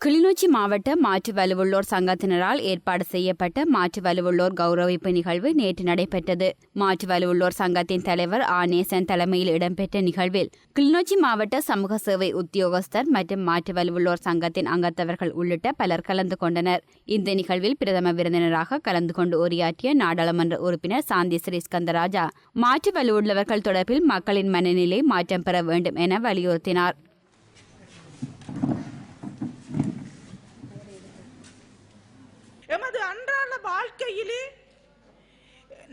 கிளிநொச்சி மாவட்ட மாற்று வலுவுள்ளோர் சங்கத்தினரால் ஏற்பாடு செய்யப்பட்ட மாற்று வலுவுள்ளோர் கௌரவிப்பு நிகழ்வு நேற்று நடைபெற்றது. மாற்று வலுவுள்ளோர் சங்கத்தின் தலைவர் நேசன் தலைமையில் இடம்பெற்ற நிகழ்வில் கிளிநொச்சி மாவட்ட சமூக சேவை உத்தியோகஸ்தர் மற்றும் மாற்று வலுவுள்ளோர் சங்கத்தின் அங்கத்தவர்கள் உள்ளிட்ட பலர் கலந்து கொண்டனர். இந்த நிகழ்வில் பிரதம விருந்தினராக கலந்து கொண்டு உரையாற்றிய நாடாளுமன்ற உறுப்பினர் சாந்தி ஸ்ரீஸ்கந்தராஜா மாற்று வலுவுள்ளவர்கள் தொடர்பில் மக்களின் மனநிலை மாற்றம் பெற வேண்டும் என வலியுறுத்தினார். எமது அன்றாட வாழ்க்கையிலே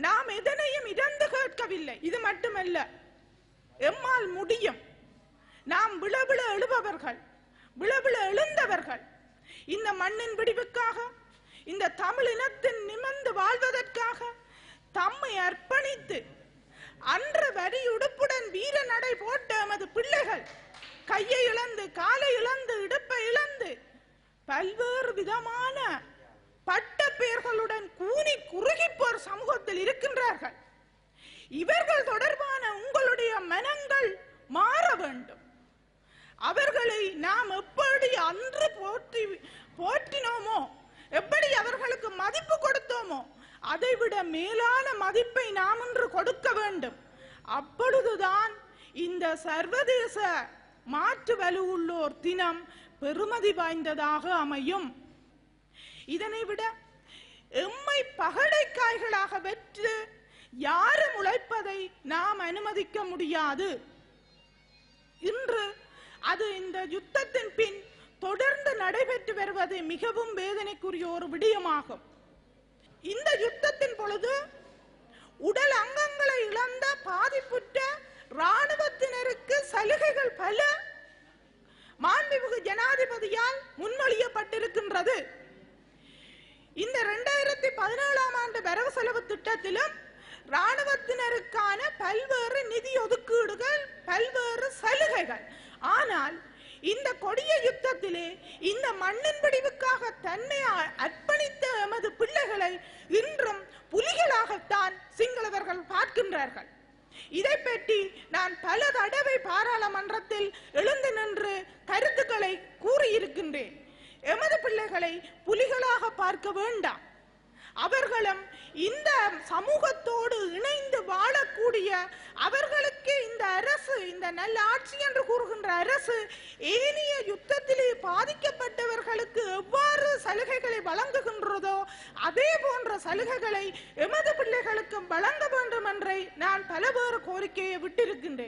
நாம் எதனையும் இடந்து கேட்கவில்லை. இது மட்டுமல்ல, எம்மால் முடியும். நாம் விழவிழ எழுபவர்கள், விழவிழ எழுந்தவர்கள். இந்த மண்ணின் விடிவுக்காக, இந்த தமிழ் இனத்தின் நிமிர்ந்து வாழ்வதற்காக தம்மை அர்ப்பணித்து அன்ற வரி உடுப்புடன் வீர நடை போட்ட எமது பிள்ளைகள் கையை இழந்து, காலை இழந்து, இடுப்பை இழந்து பல்வேறு விதமான பட்ட பெயர்களுடன் கூனி குறுகிப்போர் சமூகத்தில் இருக்கின்றார்கள். இவர்கள் தொடர்பான உங்களுடைய மனங்கள் மாற வேண்டும். அவர்களை நாம் எப்படி அன்று போற்றினோமோ, எப்படி அவர்களுக்கு மதிப்பு கொடுத்தோமோ, அதைவிட மேலான மதிப்பை நாம் இன்று கொடுக்க வேண்டும். அப்பொழுதுதான் இந்த சர்வதேச மாற்று வலுவுள்ளோர் தினம் பெருமதி வாய்ந்ததாக அமையும். இதனை விட எம்மை பகடைக்காய்களாக வெற்று யாரும் உழைப்பதை நாம் அனுமதிக்க முடியாது. இன்று அது இந்த யுத்தத்தின் பின் தொடர்ந்து நடைபெற்று வருவது மிகவும் வேதனைக்குரிய ஒரு விடயமாகும். இந்த யுத்தத்தின் பொழுது உடல் அங்கங்களை இழந்த பாதிப்புற்ற இராணுவத்தினருக்கு சலுகைகள் பல மாண்புமிகு ஜனாதிபதியால் முன்மொழியப்பட்டிருக்கின்றது. இந்த 2017ஆம் ஆண்டு வரவு செலவு திட்டத்திலும் இராணுவத்தினருக்கான பல்வேறு நிதி ஒதுக்கீடுகள், பல்வேறு சலுகைகள். ஆனால் இந்த கொடிய யுத்தத்திலே இந்த மண்ணின் விடிவுக்காக தன்னை அர்ப்பணித்த எமது பிள்ளைகளை இன்றும் புலிகளாகத்தான் சிங்களவர்கள் பார்க்கின்றார்கள். இதை பற்றி நான் பல தடவை பாராளுமன்றத்தில் எழுந்து நின்று கருத்துக்களை கூறியிருக்கின்றேன். எமது பிள்ளைகளை புலிகளாக பார்க்க வேண்டாம். அவர்களும் இந்த சமூகத்தோடு இணைந்து வாழக்கூடிய, அவர்களுக்கு இந்த அரசு, இந்த நல்ல ஆட்சி என்று கூறுகின்ற அரசு ஏனைய யுத்தத்திலே பாதிக்கப்பட்டவர்களுக்கு எவ்வாறு சலுகைகளை வழங்குகின்றதோ அதே போன்ற சலுகைகளை எமது பிள்ளைகளுக்கும் வழங்க வேண்டும் என்றே நான் பலவேறு கோரிக்கையை விட்டிருக்கின்றேன்.